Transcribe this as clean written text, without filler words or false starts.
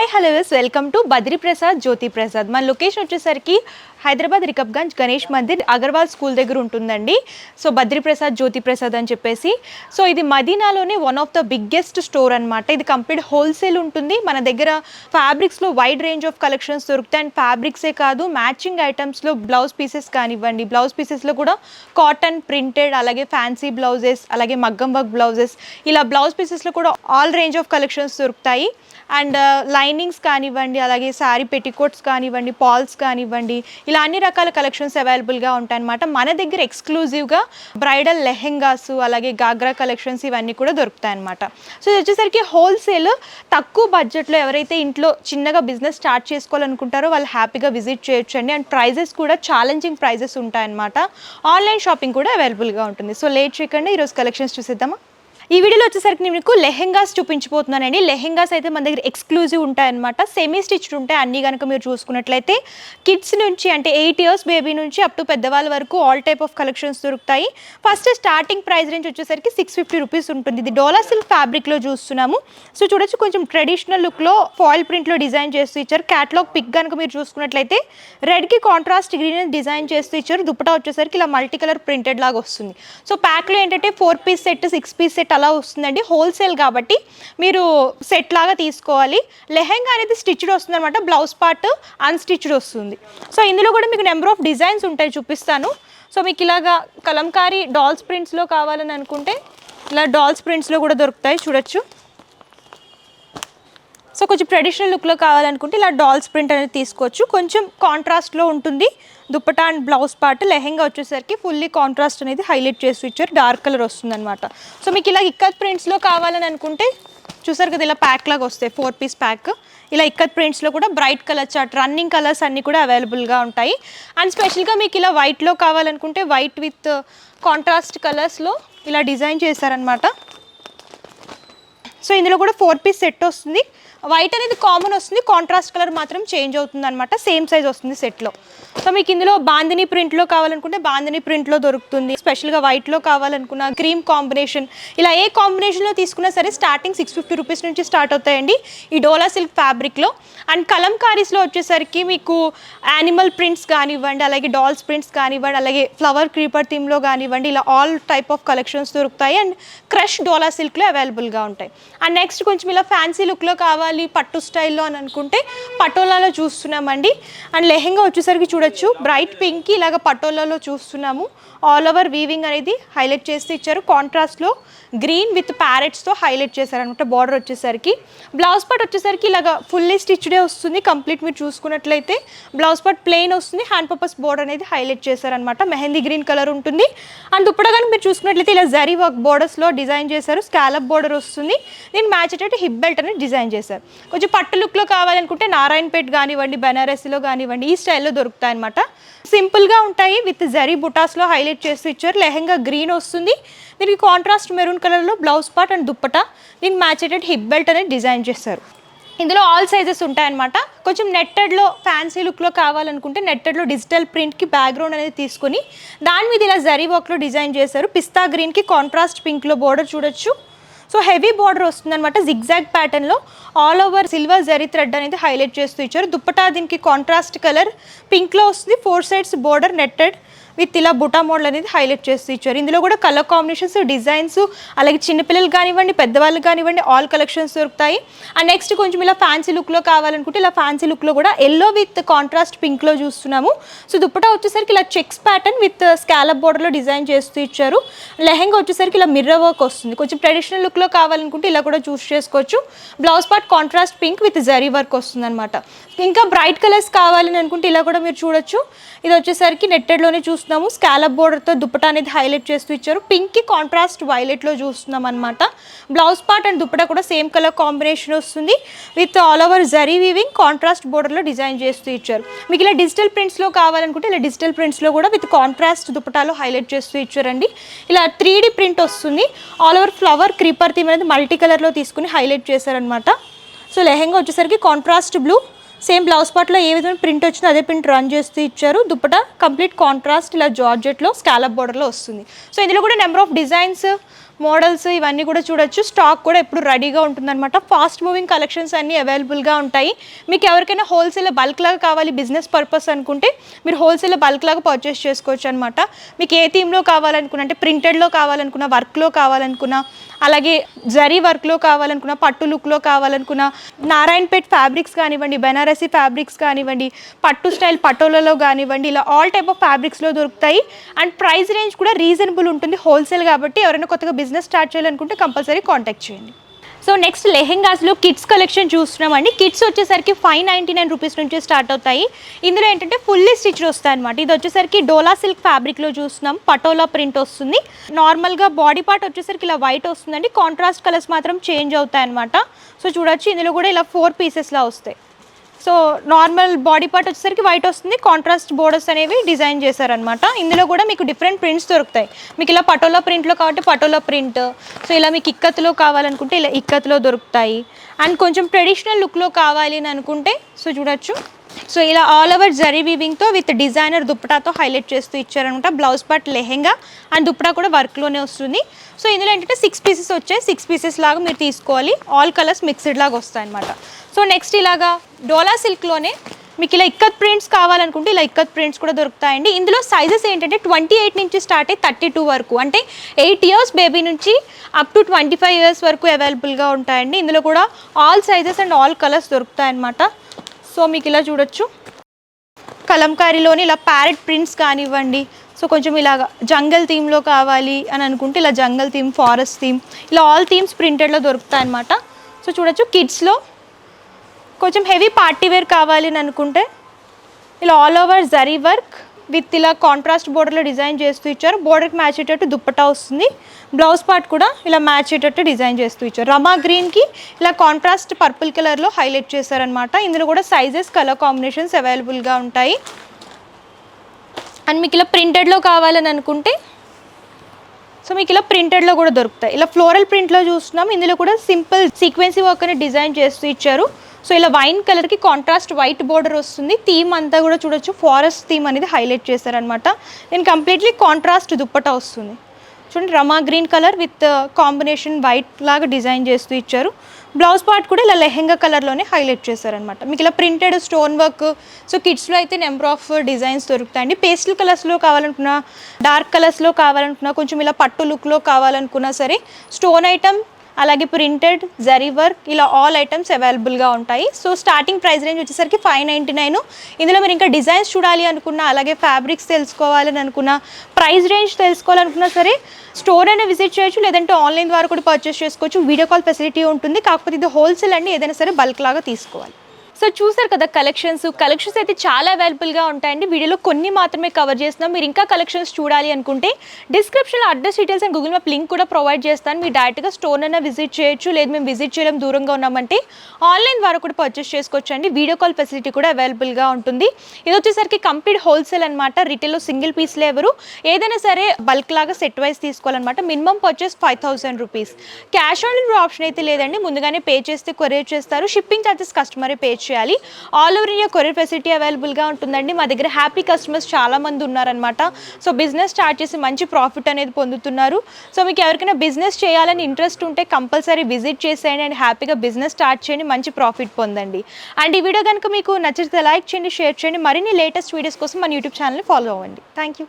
Hi hello welcome to Badri Prasad Jyothi Prasad. మన location వచ్చేసరికి Hyderabad Rikabganj Ganesh Mandir Agarwal school దగ్గర ఉంటుందండి. సో బద్రి ప్రసాద్ జ్యోతి ప్రసాద్ అని చెప్పేసి. సో ఇది మదీనాలోనే one of the biggest store అనమాట. ఇది కంప్లీట్ హోల్సేల్ ఉంటుంది. మన దగ్గర ఫ్యాబ్రిక్స్లో వైడ్ రేంజ్ ఆఫ్ కలెక్షన్స్ దొరుకుతాయి. అండ్ ఫ్యాబ్రిక్సే కాదు, మ్యాచింగ్ ఐటమ్స్లో బ్లౌజ్ పీసెస్ కానివ్వండి, బ్లౌజ్ పీసెస్లో కూడా కాటన్, ప్రింటెడ్, అలాగే ఫ్యాన్సీ బ్లౌజెస్, అలాగే మగ్గం వర్క్ బ్లౌజెస్, ఇలా బ్లౌజ్ పీసెస్లో కూడా ఆల్ రేంజ్ ఆఫ్ కలెక్షన్స్ దొరుకుతాయి. అండ్ లైనింగ్స్ కానివ్వండి, అలాగే శారీ పెట్టికోట్స్ కానివ్వండి, పాల్స్ కానివ్వండి, ఇలా అన్ని రకాల కలెక్షన్స్ అవైలబుల్గా ఉంటాయన్నమాట. మన దగ్గర ఎక్స్క్లూజివ్గా బ్రైడల్ లెహెంగాస్, అలాగే గాగ్రా కలెక్షన్స్ ఇవన్నీ కూడా దొరుకుతాయి అన్నమాట. సో ఇది వచ్చేసరికి హోల్సేల్, తక్కువ బడ్జెట్లో ఎవరైతే ఇంట్లో చిన్నగా బిజినెస్ స్టార్ట్ చేసుకోవాలనుకుంటారో వాళ్ళు హ్యాపీగా విజిట్ చేయొచ్చండి. అండ్ ప్రైజెస్ కూడా ఛాలెంజింగ్ ప్రైజెస్ ఉంటాయన్నమాట. ఆన్లైన్ షాపింగ్ కూడా అవైలబుల్గా ఉంటుంది. సో లేట్ చేయకండి, ఈరోజు కలెక్షన్స్ చూసేద్దామా. ఈ వీడియోలో వచ్చేసరికి నేను మీకు లెహెంగాస్ చూపించబోతున్నానండి. లెహెంగాస్ అయితే మన దగ్గర ఎక్స్క్లూజివ్ ఉంటాయన్నమాట. సెమీ స్టిచ్డ్ ఉంటాయి అన్నీ. కనుక మీరు చూసుకున్నట్లయితే కిడ్స్ నుంచి అంటే 8 years బేబీ నుంచి అప్ టు పెద్దవాళ్ళ వరకు ఆల్ టైప్ ఆఫ్ కలెక్షన్స్ దొరుకుతాయి. ఫస్ట్ స్టార్టింగ్ ప్రైస్ రేంజ్ వచ్చేసరికి 650 రూపీస్ ఉంటుంది. ఇది డోలా సిల్క్ ఫ్యాబ్రిక్లో చూస్తున్నాము. సో చూడొచ్చు, కొంచెం ట్రెడిషనల్ లుక్లో ఫాయిల్ ప్రింట్లో డిజైన్ చేస్తూ ఇచ్చారు. క్యాటలాగ్ పిక్ కనుక మీరు చూసుకున్నట్లయితే రెడ్కి కాంట్రాస్ట్ గ్రీన్ డిజైన్ చేస్తూ ఇచ్చారు. దుపట్టా వచ్చేసరికి ఇలా మల్టీ కలర్ ప్రింటెడ్ లాగా వస్తుంది. సో ప్యాక్లో ఏంటంటే 4 piece సెట్, 6 piece సెట్ అలా వస్తుందండి. హోల్సేల్ కాబట్టి మీరు సెట్ లాగా తీసుకోవాలి. లెహెంగా అనేది స్టిచ్డ్ వస్తుంది అనమాట. బ్లౌజ్ పార్ట్ అన్స్టిచ్డ్ వస్తుంది. సో ఇందులో కూడా మీకు నెంబర్ ఆఫ్ డిజైన్స్ ఉంటాయి, చూపిస్తాను. సో మీకు ఇలాగా కలంకారీ డాల్స్ ప్రింట్స్లో కావాలని అనుకుంటే ఇలా డాల్స్ ప్రింట్స్లో కూడా దొరుకుతాయి, చూడొచ్చు. సో కొంచెం ట్రెడిషనల్ లుక్లో కావాలనుకుంటే ఇలా డాల్స్ ప్రింట్ అనేది తీసుకోవచ్చు. కొంచెం కాంట్రాస్ట్లో ఉంటుంది dupatta and blouse part. Lehenga వచ్చేసరికి ఫుల్లీ కాంట్రాస్ట్ అనేది హైలైట్ చేసి ఇచ్చారు. డార్క్ కలర్ వస్తుంది అనమాట. సో మీకు ఇలా ఇక్కత్ ప్రింట్స్లో కావాలని అనుకుంటే చూసారు కదా, ఇలా ప్యాక్ లాగా వస్తాయి, 4 piece ప్యాక్. ఇలా ఇక్కత్ ప్రింట్స్లో కూడా bright colour chart, running colours అన్నీ కూడా అవైలబుల్గా ఉంటాయి. అండ్ స్పెషల్గా మీకు ఇలా వైట్లో కావాలనుకుంటే వైట్ విత్ కాంట్రాస్ట్ కలర్స్లో ఇలా డిజైన్ చేశారనమాట. సో ఇందులో కూడా 4 piece సెట్ వస్తుంది. వైట్ అనేది కామన్ వస్తుంది, కాంట్రాస్ట్ కలర్ మాత్రం చేంజ్ అవుతుంది అనమాట. సేమ్ సైజ్ వస్తుంది సెట్లో. సో మీకు ఇందులో బాందిని ప్రింట్లో కావాలనుకుంటే బాందిని ప్రింట్లో దొరుకుతుంది. స్పెషల్గా వైట్లో కావాలనుకున్న క్రీమ్ కాంబినేషన్, ఇలా ఏ కాంబినేషన్లో తీసుకున్నా సరే స్టార్టింగ్ 650 రూపీస్ నుంచి స్టార్ట్ అవుతాయండి ఈ డోలా సిల్క్ ఫ్యాబ్రిక్లో. అండ్ కలంకారీస్లో వచ్చేసరికి మీకు యానిమల్ ప్రింట్స్ కానివ్వండి, అలాగే డాల్స్ ప్రింట్స్ కానివ్వండి, అలాగే ఫ్లవర్ క్రీపర్ థీమ్లో కానివ్వండి, ఇలా ఆల్ టైప్ ఆఫ్ కలెక్షన్స్ దొరుకుతాయి. అండ్ క్రష్ డోలా సిల్క్లో అవైలబుల్గా ఉంటాయి. అండ్ నెక్స్ట్ కొంచెం ఇలా ఫ్యాన్సీ లుక్లో కావాలి, పట్టు స్టైల్లో అని అనుకుంటే పటోలాలో చూస్తున్నామండి. అండ్ లెహెంగా వచ్చేసరికి చూడొచ్చు, బ్రైట్ పింక్ ఇలాగ పటోలాలో చూస్తున్నాము. ఆల్ ఓవర్ వీవింగ్ అనేది హైలైట్ చేసి ఇచ్చారు. కాంట్రాస్ట్లో గ్రీన్ విత్ ప్యారెట్స్తో హైలైట్ చేశారనమాట. బార్డర్ వచ్చేసరికి బ్లౌజ్ పార్ట్ వచ్చేసరికి ఇలాగ ఫుల్లీ స్టిచ్డే వస్తుంది. కంప్లీట్ మీరు చూసుకున్నట్లయితే బ్లౌజ్ పార్ట్ ప్లెయిన్ వస్తుంది. హ్యాండ్ పర్పస్ బోర్డర్ అనేది హైలైట్ చేశారనమాట. మెహందీ గ్రీన్ కలర్ ఉంటుంది. అండ్ దుప్పటా కానీ మీరు చూసుకున్నట్లయితే ఇలా జరీ వర్క్ బోర్డర్స్లో డిజైన్ చేశారు. స్కాలప్ బోర్డర్ వస్తుంది. దీన్ని మ్యాచ్ అయ్యేటట్టు హిప్ బెల్ట్ అనేది డిజైన్ చేశారు. కొంచెం పట్టు లుక్లో కావాలనుకుంటే నారాయణపేట్ కానివ్వండి, బెనారసీలో కానివ్వండి, ఈ స్టైల్లో దొరుకుతాయి అనమాట. సింపుల్గా ఉంటాయి, విత్ జరీ బుటాస్లో హైలైట్ చేస్తూ ఇచ్చారు. లెహెంగా గ్రీన్ వస్తుంది. దీనికి కాంట్రాస్ట్ మెరూన్ కలర్లో బ్లౌజ్ పార్ట్ అండ్ దుప్పటా, దీనికి మ్యాచ్ అయ్యేటట్టు హిప్ బెల్ట్ అనేది డిజైన్ చేశారు. ఇందులో ఆల్ సైజెస్ ఉంటాయన్నమాట. కొంచెం నెట్టెడ్లో ఫ్యాన్సీ లుక్లో కావాలనుకుంటే నెట్టెడ్లో డిజిటల్ ప్రింట్కి బ్యాక్గ్రౌండ్ అనేది తీసుకొని దాని మీద ఇలా జరీ వర్క్లో డిజైన్ చేశారు. పిస్తా గ్రీన్కి కాంట్రాస్ట్ పింక్లో బోర్డర్ చూడొచ్చు. సో హెవీ బార్డర్ వస్తుంది అనమాట. జిగ్జాగ్ ప్యాటర్న్లో all over silver zari thread అనేది హైలైట్ చేస్తూ ఇచ్చారు. దుప్పటా దీనికి కాంట్రాస్ట్ కలర్ పింక్లో వస్తుంది. 4 sides బోర్డర్ నెట్టెడ్ విత్ ఇలా బుటా మోడల్ అనేది హైలైట్ చేస్తూ ఇచ్చారు. ఇందులో కూడా కలర్ కాంబినేషన్స్, డిజైన్స్, అలాగే చిన్నపిల్లలు కానివ్వండి, పెద్దవాళ్ళు కానివ్వండి, ఆల్ కలెక్షన్స్ దొరుకుతాయి. అండ్ నెక్స్ట్ కొంచెం ఇలా ఫ్యాన్సీ లుక్లో కావాలనుకుంటే ఇలా ఫ్యాన్సీ లుక్లో కూడా ఎల్లో విత్ కాంట్రాస్ట్ పింక్లో చూస్తున్నాము. సో దుప్పటా వచ్చేసరికి ఇలా చెక్స్ ప్యాటర్న్ విత్ స్కాలప్ బోర్డర్లో డిజైన్ చేస్తూ ఇచ్చారు. లెహెంగా వచ్చేసరికి ఇలా మిర్రర్ వర్క్ వస్తుంది. కొంచెం ట్రెడిషనల్ లుక్లో కావాలనుకుంటే ఇలా కూడా చూస్ చేసుకోవచ్చు. Blouse part contrast pink with zari work వస్తుంది అనమాట. ఇంకా బ్రైట్ కలర్స్ కావాలని అనుకుంటే ఇలా కూడా మీరు చూడొచ్చు. ఇది వచ్చేసరికి నెట్టెడ్లోనే చూస్తున్నాము. స్కాలప్ బోర్డర్తో దుప్పటా అనేది హైలైట్ చేస్తూ ఇచ్చారు. పింక్కి కాంట్రాస్ట్ వైలెట్లో చూస్తున్నాం అనమాట. బ్లౌజ్ పార్ట్ అండ్ దుప్పటా కూడా సేమ్ కలర్ కాంబినేషన్ వస్తుంది. With all over zari weaving contrast బోర్డర్లో డిజైన్ చేస్తూ ఇచ్చారు. మీకు ఇలా డిజిటల్ ప్రింట్స్లో కావాలనుకుంటే ఇలా డిజిటల్ ప్రింట్స్లో కూడా విత్ కాంట్రాస్ట్ దుప్పటాలో హైలైట్ చేస్తూ ఇచ్చారండి. ఇలా 3D ప్రింట్ వస్తుంది. All over flower creeper theme అనేది మల్టీ కలర్లో తీసుకుని హైలైట్ చేశారనమాట. సో లెహెంగా వచ్చేసరికి కాంట్రాస్ట్ బ్లూ, సేమ్ బ్లౌజ్ పార్ట్లో ఏ విధమైన ప్రింట్ వచ్చిందో అదే ప్రింట్ రన్ చేస్తూ ఇచ్చారు. దుప్పటా కంప్లీట్ కాంట్రాస్ట్ ఇలా జార్జెట్లో స్కాలప్ బోర్డర్లో వస్తుంది. సో ఇందులో కూడా నెంబర్ ఆఫ్ డిజైన్స్, మోడల్స్ ఇవన్నీ కూడా చూడొచ్చు. స్టాక్ కూడా ఎప్పుడు రెడీగా ఉంటుందన్నమాట. ఫాస్ట్ మూవింగ్ కలెక్షన్స్ అన్నీ అవైలబుల్గా ఉంటాయి. మీకు ఎవరికైనా హోల్సేల్ బల్క్ లాగా కావాలి బిజినెస్ పర్పస్ అనుకుంటే మీరు హోల్సేల్ బల్క్ లాగా పర్చేస్ చేసుకోవచ్చు అనమాట. మీకు ఏ థీమ్లో కావాలనుకున్నా, అంటే ప్రింటెడ్లో కావాలనుకున్నా, వర్క్లో కావాలనుకున్నా, అలాగే జరీ వర్క్లో కావాలనుకున్నా, పట్టు లుక్లో కావాలనుకున్నా, నారాయణపేట్ ఫ్యాబ్రిక్స్ కానివ్వండి, బెనారసీ ఫ్యాబ్రిక్స్ కానివ్వండి, పట్టు స్టైల్ పటోలలో కానివ్వండి, ఇలా ఆల్ టైప్ ఆఫ్ ఫ్యాబ్రిక్స్లో దొరుకుతాయి. అండ్ ప్రైస్ రేంజ్ కూడా రీజనబుల్ ఉంటుంది హోల్సేల్ కాబట్టి. ఎవరైనా కొత్తగా బిజినెస్ స్టార్ట్ చేయాలనుకుంటే కంపల్సరీ కాంటాక్ట్ చేయండి. సో నెక్స్ట్ లెహెంగాస్లో కిడ్స్ కలెక్షన్ చూస్తున్నామండి. కిడ్స్ వచ్చేసరికి 599 రూపీస్ నుంచి స్టార్ట్ అవుతాయి. ఇందులో ఏంటంటే ఫుల్లీ స్టిచ్ వస్తాయి అనమాట. ఇది వచ్చేసరికి డోలా సిల్క్ ఫ్యాబ్రిక్లో చూస్తున్నాం. పటోలా ప్రింట్ వస్తుంది. నార్మల్గా బాడీ పార్ట్ వచ్చేసరికి ఇలా వైట్ వస్తుందండి. కాంట్రాస్ట్ కలర్స్ మాత్రం చేంజ్ అవుతాయి అనమాట. సో చూడొచ్చు, ఇందులో కూడా ఇలా 4 పీసెస్లా వస్తాయి. సో నార్మల్ బాడీ పార్ట్ వచ్చేసరికి వైట్ వస్తుంది. కాంట్రాస్ట్ బోర్డర్స్ అనేవి డిజైన్ చేశారనమాట. ఇందులో కూడా మీకు డిఫరెంట్ ప్రింట్స్ దొరుకుతాయి. మీకు ఇలా పటోలా ప్రింట్లో కాబట్టి పటోలా ప్రింట్, సో ఇలా మీకు ఇక్కత్తులో కావాలనుకుంటే ఇలా ఇక్కత్తులో దొరుకుతాయి. అండ్ కొంచెం ట్రెడిషనల్ లుక్లో కావాలి అని అనుకుంటే సో చూడొచ్చు, సో ఇలా ఆల్ ఓవర్ జరీ వీవింగ్తో విత్ డిజైనర్ దుప్పటాతో హైలైట్ చేస్తూ ఇచ్చారనమాట. Blouse part lehenga and dupatta కూడా వర్క్లోనే వస్తుంది. సో ఇందులో ఏంటంటే 6 పీసెస్ వచ్చాయి. 6 పీసెస్ లాగా మీరు తీసుకోవాలి. ఆల్ కలర్స్ మిక్స్డ్ లాగా వస్తాయి అనమాట. సో నెక్స్ట్ ఇలాగా డోలా సిల్క్లోనే మీకు ఇలా ఇక్కత్ ప్రింట్స్ కావాలనుకుంటే ఇలా ఇక్కత్ ప్రింట్స్ కూడా దొరుకుతాయండి. ఇందులో సైజెస్ ఏంటంటే 28 నుంచి స్టార్ట్ అయ్యి 32 వరకు, అంటే 8 ఇయర్స్ బేబీ నుంచి అప్ టు 25 ఇయర్స్ వరకు అవైలబుల్గా ఉంటాయండి. ఇందులో కూడా all sizes and all colours దొరుకుతాయి అన్నమాట. సో మీకు ఇలా చూడొచ్చు, కలంకారీలోని ఇలా ప్యారెట్ ప్రింట్స్ కానివ్వండి, సో కొంచెం ఇలాగ జంగల్ థీమ్లో కావాలి అని అనుకుంటే ఇలా జంగల్ థీమ్, ఫారెస్ట్ థీమ్, ఇలా ఆల్ థీమ్స్ ప్రింటెడ్లో దొరుకుతాయి అన్నమాట. సో చూడొచ్చు, కిడ్స్లో కొంచెం హెవీ పార్టీ వేర్ కావాలి అని అనుకుంటే ఇలా all over zari work with ఇలా కాంట్రాస్ట్ బోర్డర్లో డిజైన్ చేస్తూ ఇచ్చారు. బోర్డర్కి మ్యాచ్ అయ్యేటట్టు దుప్పటా వస్తుంది. బ్లౌజ్ పార్ట్ కూడా ఇలా మ్యాచ్ అయ్యేటట్టు డిజైన్ చేస్తూ ఇచ్చారు. రమా గ్రీన్కి ఇలా కాంట్రాస్ట్ పర్పుల్ కలర్లో హైలైట్ చేశారనమాట. ఇందులో కూడా సైజెస్, కలర్ కాంబినేషన్స్ అవైలబుల్గా ఉంటాయి. అండ్ మీకు ఇలా ప్రింటెడ్లో కావాలని అనుకుంటే సో మీకు ఇలా ప్రింటెడ్లో కూడా దొరుకుతాయి. ఇలా ఫ్లోరల్ ప్రింట్లో చూస్తున్నాం. ఇందులో కూడా సింపుల్ సీక్వెన్సీ వర్క్ అని డిజైన్ చేస్తూ ఇచ్చారు. సో ఇలా వైన్ కలర్కి కాంట్రాస్ట్ వైట్ బోర్డర్ వస్తుంది. థీమ్ అంతా కూడా చూడొచ్చు, ఫారెస్ట్ థీమ్ అనేది హైలైట్ చేశారనమాట. నేను కంప్లీట్లీ కాంట్రాస్ట్ దుప్పటా వస్తుంది. చూడండి, Rama green colour with combination white లాగా డిజైన్ చేస్తూ ఇచ్చారు. బ్లౌజ్ పార్ట్ కూడా ఇలా లెహెంగా కలర్లోనే హైలైట్ చేశారనమాట. మీకు ఇలా ప్రింటెడ్ స్టోన్ వర్క్, సో కిడ్స్లో అయితే నెంబర్ ఆఫ్ డిజైన్స్ దొరుకుతాయండి. పేస్టల్ కలర్స్లో కావాలనుకున్నా, డార్క్ కలర్స్లో కావాలనుకున్నా, కొంచెం ఇలా పట్టు లుక్లో కావాలనుకున్నా సరే స్టోన్ ఐటమ్ అలాగే ప్రింటెడ్ జరీ వర్క్ ఇలా ఆల్ ఐటమ్స్ అవైలబుల్గా ఉంటాయి. సో స్టార్టింగ్ ప్రైస్ రేంజ్ వచ్చేసరికి 599. ఇందులో మీరు ఇంకా డిజైన్స్ చూడాలి అనుకున్నా, అలాగే ఫ్యాబ్రిక్స్ తెలుసుకోవాలని అనుకున్నా, ప్రైస్ రేంజ్ తెలుసుకోవాలనుకున్నా సరే స్టోర్ అయినా విజిట్ చేయొచ్చు, లేదంటే ఆన్లైన్ ద్వారా కూడా పర్చేస్ చేసుకోవచ్చు. వీడియో కాల్ ఫెసిలిటీ ఉంటుంది. కాకపోతే ఇది హోల్సేల్ అండి, ఏదైనా సరే బల్క్ లాగా తీసుకోవాలి. సో చూసారు కదా కలెక్షన్స్ అయితే చాలా అవైలబుల్గా ఉంటాయండి. వీడియోలో కొన్ని మాత్రమే కవర్ చేస్తున్నాం. మీరు ఇంకా కలెక్షన్స్ చూడాలి అనుకుంటే డిస్క్రిప్షన్లో address details and Google map link కూడా ప్రొవైడ్ చేస్తాను. మీరు డైరెక్ట్గా స్టోర్ అయినా విజిట్ చేయొచ్చు, లేదు మేము విజిట్ చేయడం దూరంగా ఉన్నామంటే ఆన్లైన్ ద్వారా కూడా పర్చేస్ చేసుకోవచ్చు అండి. వీడియో కాల్ ఫెసిలిటీ కూడా అవైలబుల్గా ఉంటుంది. ఇది వచ్చేసరికి కంప్లీట్ హోల్సేల్ అనమాట. రిటైల్లో సింగిల్ పీస్లో ఎవరు ఏదైనా సరే బల్క్ లాగా సెట్ వైజ్ తీసుకోవాలన్నమాట. Minimum purchase 5000 rupees. Cash on delivery option అయితే లేదండి, ముందుగానే పే చేస్తే కొరియర్ చేస్తారు. షిప్పింగ్ ఛార్జెస్ కస్టమరే పే చేయాలి. All over India courier facility అవైలబుల్గా ఉంటుందండి. మా దగ్గర హ్యాపీ కస్టమర్స్ చాలా మంది ఉన్నారనమాట. సో బిజినెస్ స్టార్ట్ చేసి మంచి ప్రాఫిట్ అనేది పొందుతున్నారు. సో మీకు ఎవరికైనా బిజినెస్ చేయాలని ఇంట్రెస్ట్ ఉంటే కంపల్సరీ విజిట్ చేసేయండి అండ్ హ్యాపీగా బిజినెస్ స్టార్ట్ చేయండి, మంచి ప్రాఫిట్ పొందండి. అండ్ ఈ వీడియో కనుక మీకు నచ్చితే లైక్ చేయండి, షేర్ చేయండి. మరిన్ని లేటెస్ట్ వీడియోస్ కోసం మన యూట్యూబ్ ఛానల్ని ఫాలో అవ్వండి. Thank you.